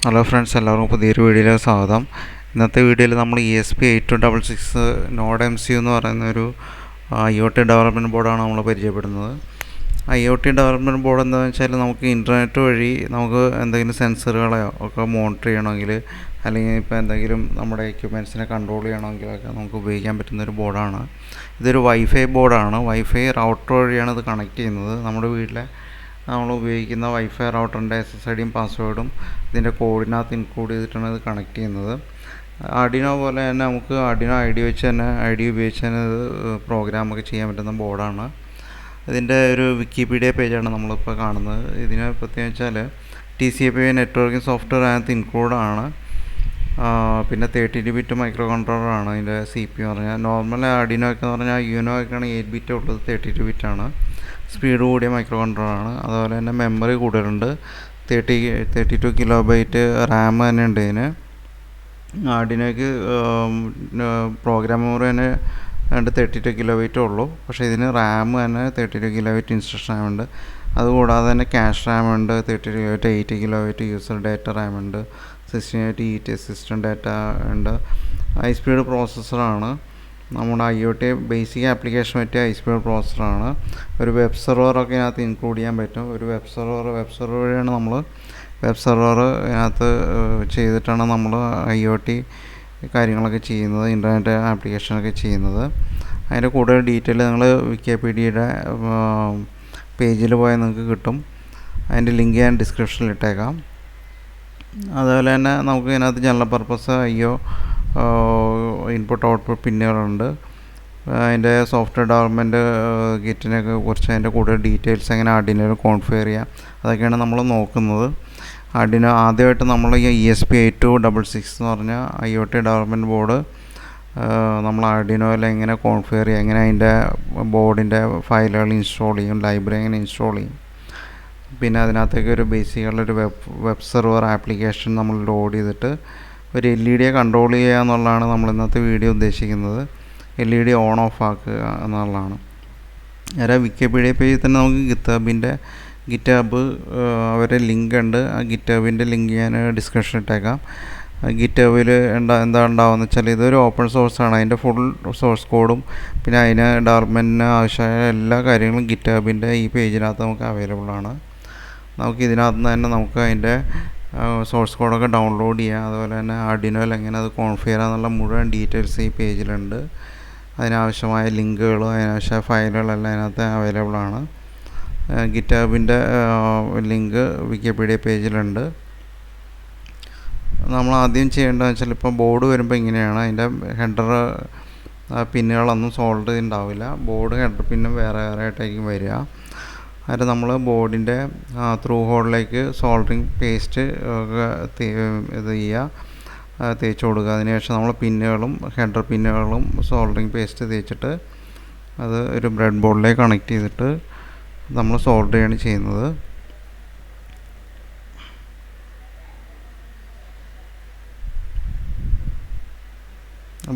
Hello friends, എല്ലാവർക്കും പുതിയൊരു വീഡിയോയിലേക്ക് സ്വാഗതം. ഇന്നത്തെ വീഡിയോയിൽ നമ്മൾ ESP8266 NodeMCU എന്ന് പറയുന്നൊരു IoT ഡെവലപ്മെൻറ്റ് ബോർഡാണ് നമ്മൾ പരിചയപ്പെടുന്നത്. IoT ഡെവലപ്മെൻറ്റ് ബോർഡ് എന്താണെന്ന് വെച്ചാൽ നമുക്ക് ഇൻ്റർനെറ്റ് വഴി നമുക്ക് എന്തെങ്കിലും സെൻസറുകളോ ഒക്കെ മോണിറ്റർ ചെയ്യണമെങ്കിൽ, അല്ലെങ്കിൽ ഇപ്പോൾ എന്തെങ്കിലും നമ്മുടെ എക്യുപ്മെൻറ്റ്സിനെ കൺട്രോൾ ചെയ്യണമെങ്കിലൊക്കെ നമുക്ക് ഉപയോഗിക്കാൻ പറ്റുന്നൊരു ബോർഡാണ്. ഇതൊരു വൈഫൈ ബോർഡാണ്. വൈഫൈ റൗട്ടർ വഴിയാണ് ഇത് കണക്ട് ചെയ്യുന്നത്. നമ്മുടെ വീട്ടിലെ നമ്മൾ ഉപയോഗിക്കുന്ന വൈഫൈ റൗട്ടറിൻ്റെ SSIDയും പാസ്വേഡും ഇതിൻ്റെ കോഡിനകത്ത് ഇൻക്ലൂഡ് ചെയ്തിട്ടാണ് ഇത് കണക്ട് ചെയ്യുന്നത്. ആർഡിനോ പോലെ തന്നെ നമുക്ക് ആർഡിനോ ഐ ഡി ഉപയോഗിച്ച് തന്നെ ഇത് പ്രോഗ്രാമൊക്കെ ചെയ്യാൻ പറ്റുന്ന ബോർഡാണ്. ഇതിൻ്റെ ഒരു വിക്കിപീഡിയ പേജാണ് നമ്മളിപ്പോൾ കാണുന്നത്. ഇതിനെ പ്രത്യേകിച്ചാൽ TCP നെറ്റ്വർക്കിംഗ് സോഫ്റ്റ്വെയർ അതിനകത്ത് ഇൻക്ലൂഡാണ്. പിന്നെ 32 ബിറ്റ് മൈക്രോ കൺട്രോളറാണ് ഇതിൻ്റെ CPU എന്ന് പറഞ്ഞാൽ. നോർമൽ ആർഡിനോ ഒക്കെ എന്ന് പറഞ്ഞാൽ യുനോ ഒക്കെയാണ് 8 ബിറ്റ് ഉള്ളത്, 32 ബിറ്റാണ്. സ്പീഡ് കൂടിയ മൈക്രോ കൺട്രോളറാണ്. അതുപോലെ തന്നെ മെമ്മറി കൂടുതലുണ്ട്. 32 കിലോബൈറ്റ് റാം തന്നെ ഉണ്ട് ഇതിന്. ആർഡിനോയ്ക്ക് പ്രോഗ്രാം മെമ്മറി തന്നെ 32 കിലോബൈറ്റേ ഉള്ളൂ. പക്ഷേ ഇതിന് റാം തന്നെ 32 കിലോബൈറ്റ് ഇൻസ്ട്രക്ഷൻ റാം ഉണ്ട്. അതുകൂടാതെ തന്നെ ക്യാഷ് റാം ഉണ്ട് 32 kilobyte, 8 kilobyte user data RAM ഉണ്ട്, 16 ET സിസ്റ്റം ഡാറ്റ ഉണ്ട്. ഹൈ സ്പീഡ് പ്രോസസ്സറാണ്. നമ്മുടെ IoT ബേസിക് ആപ്ലിക്കേഷൻ പറ്റിയ ഹൈ സ്പീഡ് പ്രോസസ്സറാണ്. ഒരു വെബ് സെർവറൊക്കെ ഇതിനകത്ത് ഇൻക്ലൂഡ് ചെയ്യാൻ പറ്റും. ഒരു വെബ് സെർവർ വഴിയാണ് നമ്മൾ വെബ് സെർവർ ഇതിനകത്ത് ചെയ്തിട്ടാണ് നമ്മൾ IoT കാര്യങ്ങളൊക്കെ ചെയ്യുന്നത്, ഇൻ്റർനെറ്റ് ആപ്ലിക്കേഷനൊക്കെ ചെയ്യുന്നത്. അതിൻ്റെ കൂടുതൽ ഡീറ്റെയിൽ നിങ്ങൾ വിക്കിപീഡിയയുടെ പേജിൽ പോയാൽ നിങ്ങൾക്ക് കിട്ടും. അതിൻ്റെ ലിങ്ക് ഞാൻ ഡിസ്ക്രിപ്ഷനിൽ ഇട്ടേക്കാം. അതുപോലെ തന്നെ നമുക്ക് ഇതിനകത്ത് ജനറൽ പർപ്പസ് ഇൻപുട്ട് ഔട്ട്പുട്ട് പിന്നുകളുണ്ട്. അതിൻ്റെ സോഫ്റ്റ്വെയർ ഡെവലപ്മെൻറ്റ് കിറ്റിനൊക്കെ കുറിച്ച് അതിൻ്റെ കൂടുതൽ ഡീറ്റെയിൽസ് എങ്ങനെ ആർഡിനോയിൽ കോൺഫിഗർ ചെയ്യാം അതൊക്കെയാണ് നമ്മൾ നോക്കുന്നത്. ആർഡിനോ ആദ്യമായിട്ട് നമ്മൾ ഈ ESP8266 എന്ന് പറഞ്ഞ IoT ഡെവലപ്മെൻറ്റ് ബോർഡ് നമ്മൾ ആർഡിനോയിൽ എങ്ങനെ കോൺഫിഗർ ചെയ്യുക, എങ്ങനെ അതിൻ്റെ ബോർഡിൻ്റെ ഫയലുകൾ ഇൻസ്റ്റാൾ ചെയ്യും, ലൈബ്രറി എങ്ങനെ ഇൻസ്റ്റാൾ ചെയ്യും, പിന്നെ അതിനകത്തേക്ക് ഒരു ബേസിക്കുള്ളൊരു വെബ് സെർവർ ആപ്ലിക്കേഷൻ നമ്മൾ ലോഡ് ചെയ്തിട്ട് ഒരു LED കൺട്രോൾ ചെയ്യുക എന്നുള്ളതാണ് നമ്മൾ ഇന്നത്തെ വീഡിയോ ഉദ്ദേശിക്കുന്നത്. LED ഓൺ ഓഫ് ആക്കുക എന്നുള്ളതാണ്. നേരെ വിക്കിപീഡിയ പേജിൽ തന്നെ നമുക്ക് ഗിറ്റ്ഹബ് അവരുടെ ലിങ്ക് ഉണ്ട്. ആ ഗിറ്റ്ഹബിൻ്റെ ലിങ്ക് ഞാൻ ഡിസ്ക്രിപ്ഷൻ ഇട്ടേക്കാം. ഗിറ്റ്ഹബിൽ എന്താ ഉണ്ടാവുമെന്ന് വെച്ചാൽ ഇതൊരു ഓപ്പൺ സോഴ്സാണ്. അതിൻ്റെ ഫുൾ സോഴ്സ് കോഡും പിന്നെ അതിന് ഡെവലപ്മെൻറ്റിന് ആവശ്യമായ എല്ലാ കാര്യങ്ങളും ഗിറ്റ്ഹബിൻ്റെ ഈ പേജിനകത്ത് നമുക്ക് അവൈലബിൾ ആണ്. നമുക്ക് ഇതിനകത്ത് നിന്ന് തന്നെ നമുക്ക് അതിൻ്റെ സോഴ്സ് കോഡൊക്കെ ഡൗൺലോഡ് ചെയ്യാം. അതുപോലെ തന്നെ ആർഡിനോയിൽ എങ്ങനെ അത് കോൺഫിഗർ ചെയ്യാന്നുള്ള മുഴുവൻ ഡീറ്റെയിൽസ് ഈ പേജിലുണ്ട്. അതിനാവശ്യമായ ലിങ്കുകളും അതിനാവശ്യമായ ഫയലുകളെല്ലാം അതിനകത്ത് അവൈലബിൾ ആണ്. ഗിറ്റ്ഹബിൻ്റെ ലിങ്ക് വിക്കിപീഡിയ പേജിലുണ്ട്. നമ്മൾ ആദ്യം ചെയ്യേണ്ടതെന്ന് വെച്ചാൽ ഇപ്പോൾ ബോർഡ് വരുമ്പോൾ ഇങ്ങനെയാണ്. അതിൻ്റെ ഹെഡർ പിന്നുകളൊന്നും സോൾവ് ചെയ്തിട്ടുണ്ടാവില്ല. ബോർഡ് ഹെഡർ പിന്നും വേറെ ആയിട്ടായിരിക്കും വരിക. അത് നമ്മൾ ബോർഡിൻ്റെ ത്രൂ ഹോളിലേക്ക് സോൾഡറിങ് പേസ്റ്റ് ഒക്കെ ഇത് ചെയ്യുക, തേച്ച് കൊടുക്കുക. അതിനുശേഷം നമ്മൾ പിന്നുകളും ഹെഡർ പിന്നുകളും സോൾഡറിങ് പേസ്റ്റ് തേച്ചിട്ട് അത് ഒരു ബ്രെഡ് ബോർഡിലേക്ക് കണക്ട് ചെയ്തിട്ട് നമ്മൾ സോൾഡർ ചെയ്യാണ് ചെയ്യുന്നത്.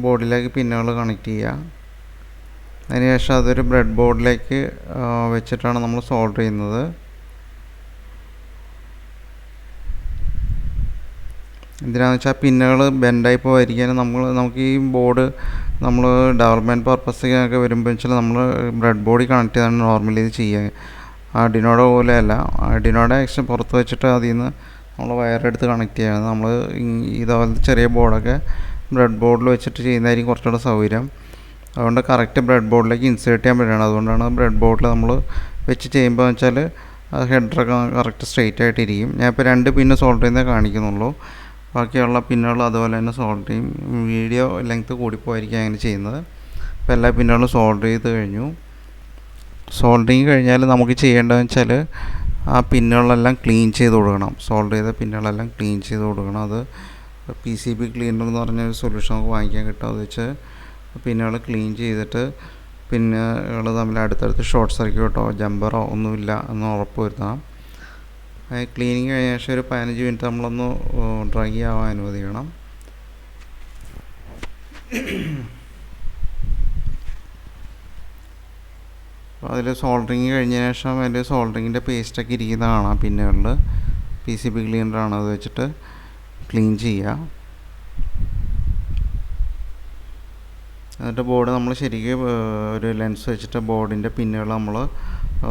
ബോർഡിലേക്ക് പിന്നുകൾ കണക്ട് ചെയ്യുക. അതിനുശേഷം അതൊരു ബ്രെഡ് ബോർഡിലേക്ക് വെച്ചിട്ടാണ് നമ്മൾ സോൾഡർ ചെയ്യുന്നത്. എന്തിനാണെന്ന് വെച്ചാൽ പിന്നുകൾ ബെൻഡായി പോയിരിക്കാൻ നമുക്ക് ഈ ബോർഡ് നമ്മൾ ഡെവലപ്മെൻറ്റ് പർപ്പസിനൊക്കെ വരുമ്പോൾ വെച്ചാൽ നമ്മൾ ബ്രെഡ് ബോർഡിൽ കണക്ട് ചെയ്താണ് നോർമലി ഇത് ചെയ്യുക. ആർഡിനോയുടെ പോലെയല്ല. ആർഡിനോയുടെ എക്സ്ട്രാ പുറത്ത് വെച്ചിട്ട് അതിൽ നിന്ന് നമ്മൾ വയറെടുത്ത് കണക്ട് ചെയ്യുക. നമ്മൾ ഇതുപോലത്തെ ചെറിയ ബോർഡൊക്കെ ബ്രെഡ് ബോർഡിൽ വെച്ചിട്ട് ചെയ്യുന്നതായിരിക്കും കുറച്ചുകൂടെ സൗകര്യം. അതുകൊണ്ട് കറക്റ്റ് ബ്രെഡ് ബോർഡിലേക്ക് ഇൻസേർട്ട് ചെയ്യാൻ പറ്റുകയാണ്. അതുകൊണ്ടാണ് ബ്രെഡ് ബോർഡിൽ നമ്മൾ വെച്ച് ചെയ്യുമ്പോൾ വെച്ചാൽ ഹെഡറൊക്കെ കറക്റ്റ് സ്ട്രെയിറ്റ് ആയിട്ടിരിക്കും. ഞാൻ ഇപ്പോൾ 2 പിന്ന് സോൾഡർ ചെയ്യുന്നേ കാണിക്കുന്നുള്ളൂ. ബാക്കിയുള്ള പിന്നുകൾ അതുപോലെ തന്നെ സോൾഡർ ചെയ്യും. വീഡിയോ ലെങ്ത്ത് കൂടിപ്പോയിരിക്കും അങ്ങനെ ചെയ്യുന്നത്. അപ്പോൾ എല്ലാ പിന്നുകളും സോൾഡർ ചെയ്ത് കഴിഞ്ഞു. സോൾഡറിങ് കഴിഞ്ഞാൽ നമുക്ക് ചെയ്യേണ്ടതെന്ന് വെച്ചാൽ ആ പിന്നുകളെല്ലാം ക്ലീൻ ചെയ്ത് കൊടുക്കണം. സോൾഡർ ചെയ്ത പിന്നുകളെല്ലാം ക്ലീൻ ചെയ്ത് കൊടുക്കണം. അത് PCB ക്ലീനർ എന്ന് പറഞ്ഞൊരു സൊല്യൂഷൻ നമുക്ക് വാങ്ങിക്കാൻ കിട്ടും. അത് വെച്ച് പിന്നുകൾ ക്ലീൻ ചെയ്തിട്ട് പിന്നുകൾ തമ്മിൽ അടുത്തടുത്ത് ഷോർട്ട് സർക്യൂട്ടോ ജമ്പറോ ഒന്നുമില്ല എന്ന് ഉറപ്പ് വരുത്തണം. ക്ലീനിങ് കഴിഞ്ഞ ശേഷം ഒരു 15 മിനിറ്റ് നമ്മളൊന്ന് ഡ്രൈ ആവാൻ അനുവദിക്കണം. അപ്പോൾ അതിൽ സോൾഡറിങ് കഴിഞ്ഞതിന് ശേഷം അതിൽ സോൾഡറിങ്ങിൻ്റെ പേസ്റ്റൊക്കെ ഇരിക്കുന്ന കാണാം പിന്നുകളിൽ. PCB ക്ലീനറാണ് അത് വെച്ചിട്ട് ക്ലീൻ ചെയ്യുക. എന്നിട്ട് ബോർഡ് നമ്മൾ ശരിക്കും ഒരു ലെൻസ് വെച്ചിട്ട് ബോർഡിൻ്റെ പിന്നുകൾ നമ്മൾ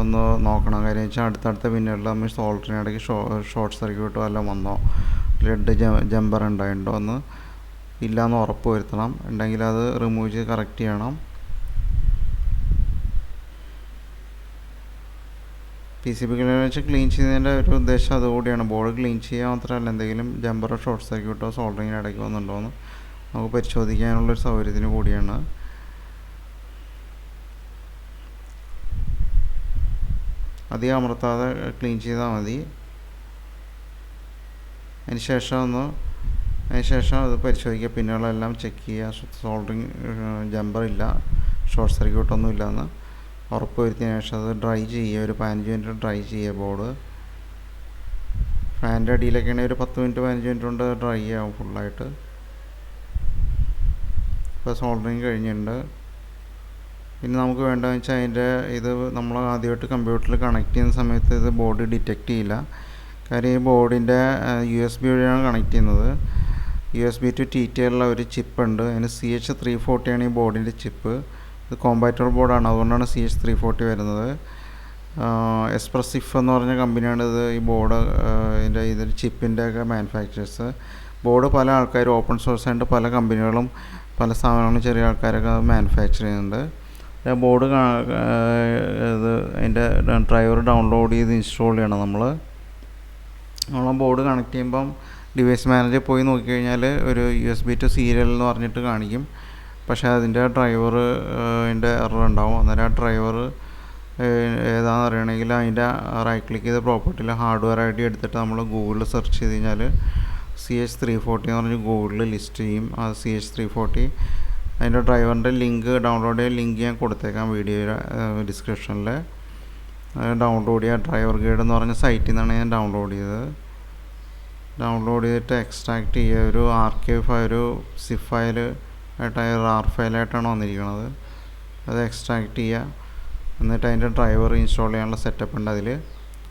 ഒന്ന് നോക്കണം. കാര്യം വെച്ചാൽ അടുത്തടുത്ത പിന്നുകളിൽ നമ്മൾ സോൾഡറിനിടയ്ക്ക് ഷോർട്ട് സർക്യൂട്ടോ എല്ലാം വന്നോ, ലെഡ് ജമ്പർ ഉണ്ടായിട്ടുണ്ടോ എന്ന് ഇല്ലയെന്ന് ഉറപ്പ് വരുത്തണം. ഉണ്ടെങ്കിൽ അത് റിമൂവ് ചെയ്ത് കറക്റ്റ് ചെയ്യണം. PCB വെച്ച് ക്ലീൻ ചെയ്യുന്നതിൻ്റെ ഒരു ഉദ്ദേശം അതുകൂടിയാണ്. ബോർഡ് ക്ലീൻ ചെയ്യാൻ മാത്രമല്ല, എന്തെങ്കിലും ജമ്പറോ ഷോർട്ട് സർക്യൂട്ടോ സോൾഡറിങ്ങിന് ഇടയ്ക്ക് വന്നിട്ടുണ്ടോ എന്ന് നമുക്ക് പരിശോധിക്കാനുള്ളൊരു സൗകര്യത്തിന് കൂടിയാണ്. അധികം അമർത്താതെ ക്ലീൻ ചെയ്താൽ മതി. അതിന് ശേഷം അത് പരിശോധിക്കുക, പിന്നുകളെല്ലാം ചെക്ക് ചെയ്യുക. സോൾഡറിങ് ജമ്പറില്ല, ഷോർട്ട് സർക്യൂട്ടൊന്നും ഇല്ലയെന്ന് ഉറപ്പ് വരുത്തിയതിന് ശേഷം അത് ഡ്രൈ ചെയ്യുക. ഒരു 15 മിനിറ്റ് ഡ്രൈ ചെയ്യുക ബോർഡ്. ഫാനിൻ്റെ അടിയിലൊക്കെ ആണെങ്കിൽ ഒരു 10 മിനിറ്റ് 15 മിനിറ്റ് കൊണ്ട് ഡ്രൈ ആവും ഫുള്ളായിട്ട്. ഇപ്പോൾ സോൾഡറിങ് കഴിഞ്ഞിട്ടുണ്ട്. പിന്നെ നമുക്ക് വേണ്ടതെന്ന് വെച്ചാൽ ഇത് നമ്മൾ ആദ്യമായിട്ട് കമ്പ്യൂട്ടറിൽ കണക്ട് ചെയ്യുന്ന സമയത്ത് ഇത് ബോർഡ് ഡിറ്റക്റ്റ് ചെയ്യില്ല. കാര്യം ഈ ബോർഡിൻ്റെ USB വഴിയാണ് കണക്ട് ചെയ്യുന്നത്. USB to TTL ഒരു ചിപ്പുണ്ട്. അതിന് CH340 ആണ് ഈ ബോർഡിൻ്റെ ചിപ്പ്. ഇത് കോമ്പാറ്റബിൾ ബോർഡാണ്, അതുകൊണ്ടാണ് CH340 വരുന്നത്. എക്സ്പ്രസിഫ് എന്ന് പറഞ്ഞ കമ്പനിയാണ് ഈ ബോർഡ് ഇതിൽ ചിപ്പിൻ്റെ ഒക്കെ മാനുഫാക്ചേഴ്സ്. ബോർഡ് പല ആൾക്കാരും ഓപ്പൺ സോഴ്സ് ആയിട്ട് പല കമ്പനികളും പല സ്ഥാപനങ്ങളും ചെറിയ ആൾക്കാരൊക്കെ മാനുഫാക്ചർ ചെയ്യുന്നുണ്ട്. ബോർഡ് അതിൻ്റെ ഡ്രൈവർ ഡൗൺലോഡ് ചെയ്ത് ഇൻസ്റ്റാൾ ചെയ്യണം. നമ്മൾ ബോർഡ് കണക്ട് ചെയ്യുമ്പം ഡിവൈസ് മാനേജർ പോയി നോക്കിക്കഴിഞ്ഞാൽ ഒരു USB to സീരിയൽ എന്ന് പറഞ്ഞിട്ട് കാണിക്കും. പക്ഷേ അതിൻ്റെ ഡ്രൈവർ അതിൻ്റെ എറർ ഉണ്ടാവും. അന്നേരം ആ ഡ്രൈവർ ഏതാണെന്ന് അറിയണമെങ്കിൽ അതിൻ്റെ റൈറ്റ് ക്ലിക്ക് ചെയ്ത് പ്രോപ്പർട്ടിയിൽ ഹാർഡ്വെയർ ID എടുത്തിട്ട് നമ്മൾ ഗൂഗിളിൽ സെർച്ച് ചെയ്ത് കഴിഞ്ഞാൽ CH340 എന്ന് പറഞ്ഞ് ഗൂഗിളിൽ ലിസ്റ്റ് ചെയ്യും. ആ CH340 അതിൻ്റെ ഡ്രൈവറിൻ്റെ ലിങ്ക്, ഡൗൺലോഡ് ചെയ്യാൻ ലിങ്ക് ഞാൻ കൊടുത്തേക്കാം വീഡിയോയുടെ ഡിസ്ക്രിപ്ഷനിൽ. ഡൗൺലോഡ് ചെയ്യുക. ഡ്രൈവർ ഗൈഡ് എന്ന് പറഞ്ഞ സൈറ്റിൽ നിന്നാണ് ഞാൻ ഡൗൺലോഡ് ചെയ്തത്. ഡൗൺലോഡ് ചെയ്തിട്ട് എക്സ്ട്രാക്ട് ചെയ്യുക. ഒരു ആർക്കൈവ് ഒരു സിപ്പ് ഫയൽ ആയിട്ട് RAR ഫയലായിട്ടാണ് വന്നിരിക്കുന്നത്. അത് എക്സ്ട്രാക്ട് ചെയ്യുക. എന്നിട്ട് അതിൻ്റെ ഡ്രൈവർ ഇൻസ്റ്റാൾ ചെയ്യാനുള്ള സെറ്റപ്പ് ഉണ്ട് അതിൽ.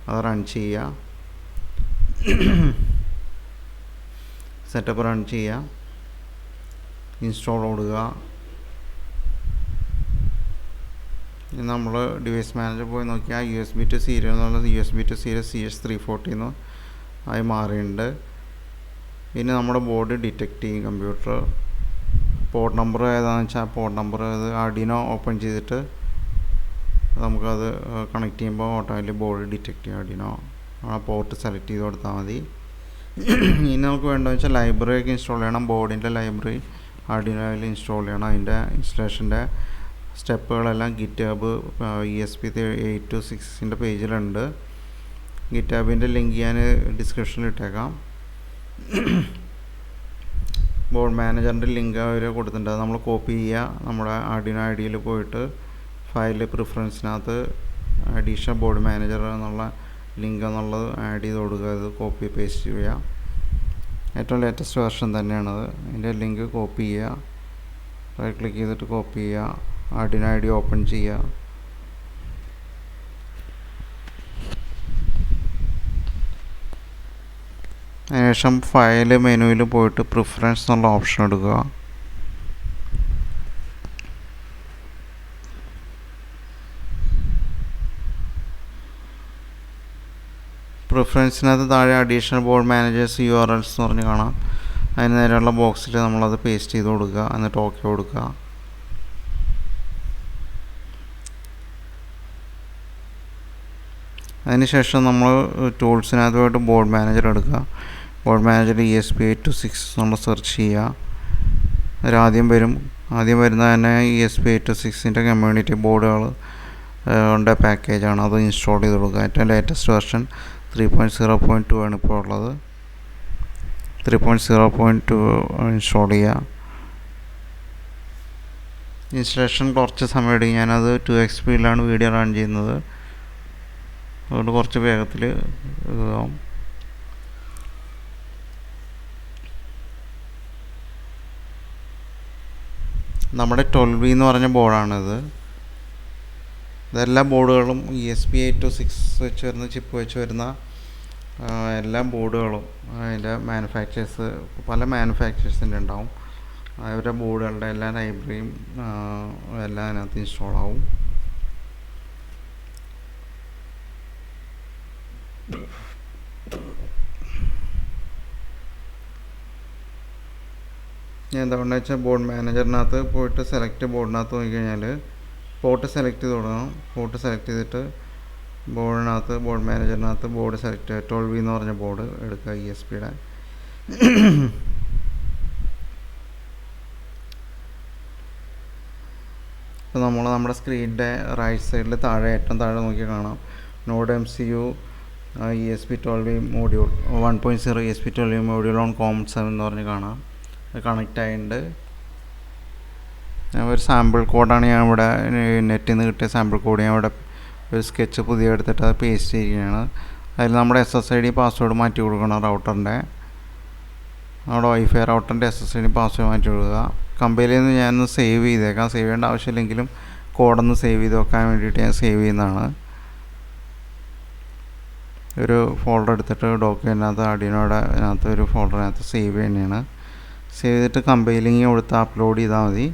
അത് റൺ ചെയ്യുക. സെറ്റപ്പ് റൺ ചെയ്യുക. ഇൻസ്റ്റാൾ കൊടുക്കുക. നമ്മൾ ഡിവൈസ് മാനേജർ പോയി നോക്കിയാൽ USB to സീരിയൽ എന്നുള്ള USB to സീരിയൽ CH340 എന്ന് ആയി മാറിയിട്ടുണ്ട്. ഇനി നമ്മുടെ ബോർഡ് ഡിറ്റക്റ്റ് ചെയ്യും കമ്പ്യൂട്ടർ. പോർട്ട് നമ്പർ ഏതാണെന്ന് വെച്ചാൽ പോർട്ട് നമ്പർ അത് Arduino ഓപ്പൺ ചെയ്തിട്ട് നമുക്കത് കണക്ട് ചെയ്യുമ്പോൾ ഓട്ടോമാറ്റിക് ബോർഡ് ഡിറ്റക്റ്റ് ചെയ്യും. Arduino ആ പോർട്ട് സെലക്ട് ചെയ്ത് കൊടുത്താൽ മതി. ഇനി നമുക്ക് വേണ്ടതെന്ന് വെച്ചാൽ ലൈബ്രറിയൊക്കെ ഇൻസ്റ്റാൾ ചെയ്യണം. ബോർഡിൻ്റെ ലൈബ്രറി Arduinoയിൽ ഇൻസ്റ്റാൾ ചെയ്യണം. അതിൻ്റെ ഇൻസ്റ്റലേഷൻ്റെ സ്റ്റെപ്പുകളെല്ലാം GitHub ESP8266 പേജിലുണ്ട്. GitHubൻ്റെ ലിങ്ക് ഞാൻ ഡിസ്ക്രിപ്ഷനിൽ ഇട്ടേക്കാം. ബോർഡ് മാനേജറിൻ്റെ ലിങ്ക് അവർ കൊടുത്തിട്ടുണ്ട്. അത് നമ്മൾ കോപ്പി ചെയ്യുക. നമ്മുടെ Arduino IDEയിൽ പോയിട്ട് ഫയൽ പ്രിഫറൻസിനകത്ത് അഡീഷണൽ ബോർഡ് മാനേജർ എന്നുള്ള ലിങ്ക് എന്നുള്ളത് ആഡ് ചെയ്ത് കൊടുക്കുക. അത് കോപ്പി പേസ്റ്റ് ചെയ്യുക. ഏറ്റവും ലേറ്റസ്റ്റ് വെർഷൻ തന്നെയാണത്. അതിൻ്റെ ലിങ്ക് കോപ്പി ചെയ്യുക. റൈറ്റ് ക്ലിക്ക് ചെയ്തിട്ട് കോപ്പി ചെയ്യുക. Arduino ID ഓപ്പൺ ചെയ്യുക. അതിനുശേഷം ഫയൽ മെനുവിൽ പോയിട്ട് പ്രിഫറൻസ് എന്നുള്ള ഓപ്ഷൻ എടുക്കുക. പ്രിഫറൻസിനകത്ത് താഴെ അഡീഷണൽ ബോർഡ് മാനേജേഴ്സ് URLs എന്ന് പറഞ്ഞ് കാണാം. അതിന് നേരെയുള്ള ബോക്സിൽ നമ്മളത് പേസ്റ്റ് ചെയ്ത് കൊടുക്കുക. എന്നിട്ട് ഓക്കെ കൊടുക്കുക. അതിനുശേഷം നമ്മൾ ടൂൾസിനകത്ത് പോയിട്ട് ബോർഡ് മാനേജർ എടുക്കുക. ബോർഡ് മാനേജർ ESP8266 നമ്മൾ സെർച്ച് ചെയ്യുക. അതിലാദ്യം വരുന്ന തന്നെ ESP8266 കമ്മ്യൂണിറ്റി ബോർഡുകൾ ഉണ്ട് പാക്കേജാണ്. അത് ഇൻസ്റ്റാൾ ചെയ്ത് കൊടുക്കുക. ഏറ്റവും ലേറ്റസ്റ്റ് വെർഷൻ 3.0.2 ആണ് ഇപ്പോൾ ഉള്ളത്. 3.0.2 ഇൻസ്റ്റാൾ ചെയ്യുക. ഇൻസ്റ്റലേഷൻ കുറച്ച് സമയം എടുക്കും. ഞാനത് 2x സ്പീഡിലാണ് വീഡിയോ റൺ ചെയ്യുന്നത്. അതുകൊണ്ട് കുറച്ച് വേഗത്തിൽ ഇതാവും. നമ്മുടെ 12V എന്ന് പറഞ്ഞ ബോർഡാണിത്. ഇതെല്ലാ ബോർഡുകളും ESP8266 വെച്ച് വരുന്ന ചിപ്പ് വെച്ച് വരുന്ന എല്ലാ ബോർഡുകളും അതിൻ്റെ മാനുഫാക്ചേഴ്സ് പല മാനുഫാക്ചേഴ്സിൻ്റെ ഉണ്ടാവും. അവരുടെ ബോർഡുകളുടെ എല്ലാ ലൈബ്രറിയും എല്ലാം അതിനകത്ത് ഇൻസ്റ്റാൾ ആവും. ഞാൻ എന്താണെന്ന് വെച്ചാൽ ബോർഡ് മാനേജറിനകത്ത് പോയിട്ട് സെലക്ട് ബോർഡിനകത്ത് നോക്കിക്കഴിഞ്ഞാൽ പോർട്ട് സെലക്ട് ചെയ്ത് കൊടുക്കണം. പോർട്ട് സെലക്ട് ചെയ്തിട്ട് ബോർഡിനകത്ത് ബോർഡ് മാനേജറിനകത്ത് ബോർഡ് സെലക്ട് ചെയ്യുക. 12V എന്ന് പറഞ്ഞ ബോർഡ് എടുക്കുക, ESPയുടെ. അപ്പോൾ നമ്മൾ നമ്മുടെ സ്ക്രീനിൻ്റെ റൈറ്റ് സൈഡിൽ താഴെ ഏറ്റവും താഴെ നോക്കിയാൽ കാണാം NodeMCU ESP12V module 1.0 ESP12V module on COM7 എന്ന് പറഞ്ഞ് കാണാം. അത് കണക്റ്റ് ആയിട്ടുണ്ട്. ഒരു സാമ്പിൾ കോഡാണ് ഞാൻ ഇവിടെ നെറ്റിൽ നിന്ന് കിട്ടിയ സാമ്പിൾ കോഡ് ഞാൻ ഇവിടെ ഒരു സ്കെച്ച് പുതിയ എടുത്തിട്ട് അത് പേസ്റ്റ് ചെയ്യുകയാണ്. അതിൽ നമ്മുടെ SSID പാസ്വേഡ് മാറ്റി കൊടുക്കണം. റൗട്ടറിൻ്റെ നമ്മുടെ വൈഫൈ റൗട്ടറിൻ്റെ SSID പാസ്വേഡ് മാറ്റി കൊടുക്കുക. കമ്പനിയിൽ നിന്ന് ഞാനൊന്ന് സേവ് ചെയ്തേക്കാം. സേവ് ചെയ്യേണ്ട ആവശ്യമില്ലെങ്കിലും കോഡൊന്ന് സേവ് ചെയ്ത് വെക്കാൻ വേണ്ടിയിട്ട് ഞാൻ സേവ് ചെയ്യുന്നതാണ്. ഒരു ഫോൾഡർ എടുത്തിട്ട് ഡോക്യുമെൻറ്റിനകത്ത് Arduinoയുടെ അതിനകത്ത് ഒരു ഫോൾഡറിനകത്ത് സേവ് ചെയ്യുന്നതാണ്. സേവ് ചെയ്തിട്ട് കമ്പൈലിങ് കൊടുത്ത് അപ്ലോഡ് ചെയ്താൽ മതി.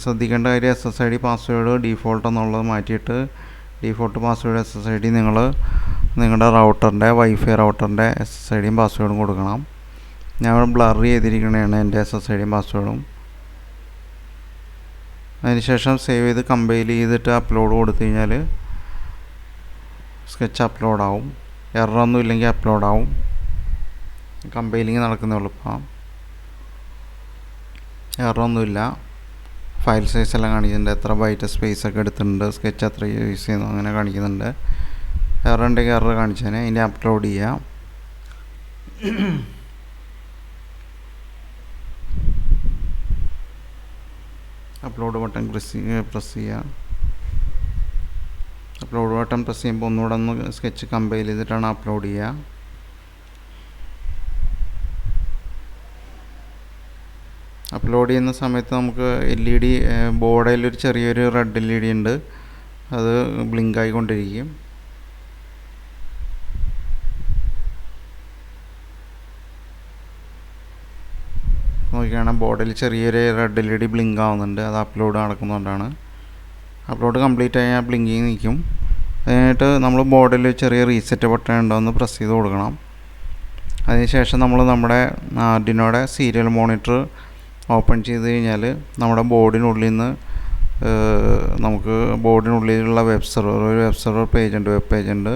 ശ്രദ്ധിക്കേണ്ട കാര്യം SSID പാസ്വേഡ് ഡീഫോൾട്ട് എന്നുള്ളത് മാറ്റിയിട്ട് ഡീഫോൾട്ട് പാസ്വേഡ് SSID നിങ്ങൾ നിങ്ങളുടെ റൗട്ടറിൻ്റെ വൈഫൈ റൗട്ടറിൻ്റെ SSIDയും പാസ്വേഡും കൊടുക്കണം. ഞാൻ ബ്ലർ ചെയ്തിരിക്കുന്നതാണ് എൻ്റെ SSIDയും പാസ്വേഡും. അതിനുശേഷം സേവ് ചെയ്ത് കമ്പൈൽ ചെയ്തിട്ട് അപ്ലോഡ് കൊടുത്തു കഴിഞ്ഞാൽ സ്കെച്ച് അപ്ലോഡാവും. എററൊന്നും ഇല്ലെങ്കിൽ അപ്ലോഡാവും. കമ്പൈലിങ് നടക്കുന്നേ ഉള്ളൂ. ഇപ്പം എററൊന്നുമില്ല. ഫയൽ സൈസ് എല്ലാം കാണിക്കുന്നുണ്ട്. എത്ര ബൈറ്റ് സ്പേസ് ഒക്കെ എടുത്തിട്ടുണ്ട്, സ്കെച്ച് എത്ര യൂസ് ചെയ്യുന്നു അങ്ങനെ കാണിക്കുന്നുണ്ട്. എറർ ഉണ്ടെങ്കിൽ എറർ കാണിച്ചേനെ. ഇനി അപ്ലോഡ് ചെയ്യാം. അപ്ലോഡ് ബട്ടൺ പ്രസ് ചെയ്യുക. അപ്ലോഡ് ബട്ടൺ പ്രസ് ചെയ്യുമ്പോൾ ഒന്നുകൂടെ ഒന്ന് സ്കെച്ച് കമ്പൈൽ ചെയ്തിട്ടാണ് അപ്ലോഡ് ചെയ്യുക. അപ്ലോഡ് ചെയ്യുന്ന സമയത്ത് നമുക്ക് LED ബോർഡിലൊരു ചെറിയൊരു റെഡ് LED ഉണ്ട്. അത് ബ്ലിങ്ക് ആയിക്കൊണ്ടിരിക്കും. നോക്കിയാണ് ബോർഡിൽ ചെറിയൊരു റെഡ് LED ബ്ലിങ്ക് ആവുന്നുണ്ട്. അത് അപ്ലോഡ് നടക്കുന്നതുകൊണ്ടാണ്. അപ്ലോഡ് കംപ്ലീറ്റ് ആയാൽ ബ്ലിങ്കിങ് നിൽക്കും. അതിനായിട്ട് നമ്മൾ ബോർഡിൽ ചെറിയ റീസെറ്റ് ബട്ടൺ ഉണ്ടോ എന്ന് പ്രസ് ചെയ്ത് കൊടുക്കണം. അതിനുശേഷം നമ്മൾ നമ്മുടെ Arduinoയുടെ സീരിയൽ മോണിറ്റർ ഓപ്പൺ ചെയ്ത് കഴിഞ്ഞാൽ നമ്മുടെ ബോർഡിനുള്ളിൽ നിന്ന് നമുക്ക് ബോർഡിനുള്ളിലുള്ള ഒരു വെബ് പേജ് ഉണ്ട്, വെബ് പേജ് ഉണ്ട്.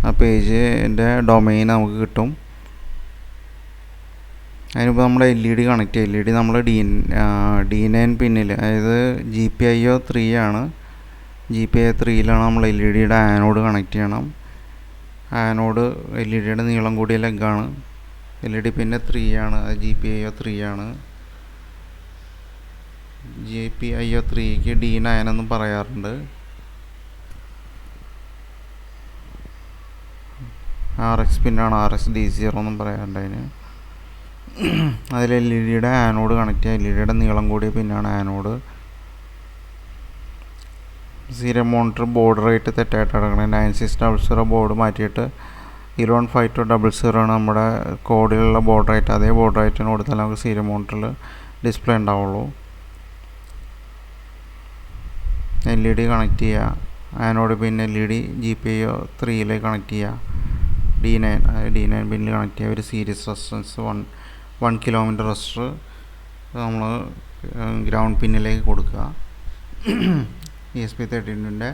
ആ പേജിൻ്റെ ഡൊമൈൻ നമുക്ക് കിട്ടും. അതിനിപ്പോൾ നമ്മൾ LED കണക്ട് ചെയ്യും. LED നമ്മൾ D9 പിന്നിൽ, അതായത് GPIO 3 ആണ്. GPIO 3ലാണ് നമ്മൾ LEDയുടെ ആനോഡ് കണക്ട് ചെയ്യണം. ആനോഡ് LEDയുടെ നീളം കൂടിയ ലെഗാണ്. LED പിന്നെ 3 ആണ്. അത് GPIO 3 ആണ്. GPIO 3ക്ക് D9 എന്നും പറയാറുണ്ട്. RX പിന്നാണ്. RX D0 എന്നും പറയാറുണ്ട് അതിന്. അതിൽ LEDയുടെ ആനോഡ് കണക്ട് ചെയ്യുക. LEDയുടെ നീളം കൂടിയ പിന്നാണ് anode. Serial monitor baud rate തെറ്റായിട്ട് കിടക്കണം. 9600 ബോർഡ് മാറ്റിയിട്ട് 115200 ആണ് നമ്മുടെ കോഡിലുള്ള ബോർഡ് റേറ്റ്. അതേ ബോർഡ് റേറ്റിന് കൊടുത്താൽ നമുക്ക് സീരിയൽ മോണിറ്ററിൽ ഡിസ്പ്ലേ ഉണ്ടാവുള്ളൂ. LED കണക്ട് ചെയ്യുക. ആനോഡ് പിന്നെ LED GPIO 3ലേക്ക് കണക്ട് ചെയ്യുക. D9 പിന്നിൽ കണക്ട് ചെയ്യുക. ഒരു സീരീസ് റെസിസ്റ്റൻസ് 1 കിലോമീറ്റർ റെസിസ്റ്റർ നമ്മൾ ഗ്രൗണ്ട് പിന്നിലേക്ക് കൊടുക്കുക. ESP32ൻ്റെ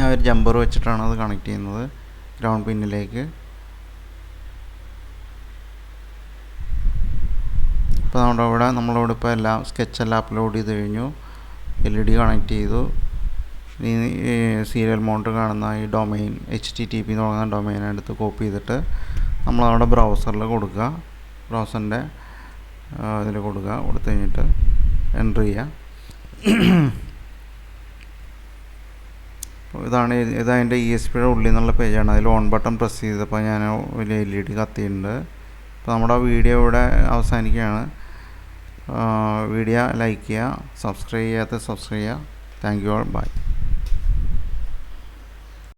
ഒരു ജമ്പർ വെച്ചിട്ടാണ് അത് കണക്ട് ചെയ്യുന്നത് ഗ്രൗണ്ട് പിന്നിലേക്ക്. ഇപ്പോൾ നമ്മളിവിടെ ഇപ്പോൾ എല്ലാം സ്കെച്ചെല്ലാം അപ്ലോഡ് ചെയ്ത് കഴിഞ്ഞു. LED കണക്ട് ചെയ്തു. ഈ സീരിയൽ മോണിറ്റർ കാണുന്ന ഈ ഡൊമൈൻ HTTP എന്ന് പറയുന്ന ഡൊമൈൻ എടുത്ത് കോപ്പി ചെയ്തിട്ട് നമ്മളവിടെ ബ്രൗസറിൽ കൊടുക്കുക. ബ്രൗസറിൻ്റെ ഇതിൽ കൊടുക്കുക. കൊടുത്തു കഴിഞ്ഞിട്ട് എൻ്റർ ചെയ്യുക. ഇതതിൻ്റെ ESPയുടെ ഉള്ളിൽ നിന്നുള്ള പേജാണ്. അതിൽ ഓൺ ബട്ടൺ പ്രസ് ചെയ്തപ്പോൾ ഞാൻ ഒരു LED കത്തിയിട്ടുണ്ട്. അപ്പോൾ നമ്മുടെ വീഡിയോ ഇവിടെ അവസാനിക്കുകയാണ്. വീഡിയോ ലൈക്ക് ചെയ്യുക, സബ്സ്ക്രൈബ് ചെയ്യാത്ത സബ്സ്ക്രൈബ് ചെയ്യുക. Thank you all. ബൈ.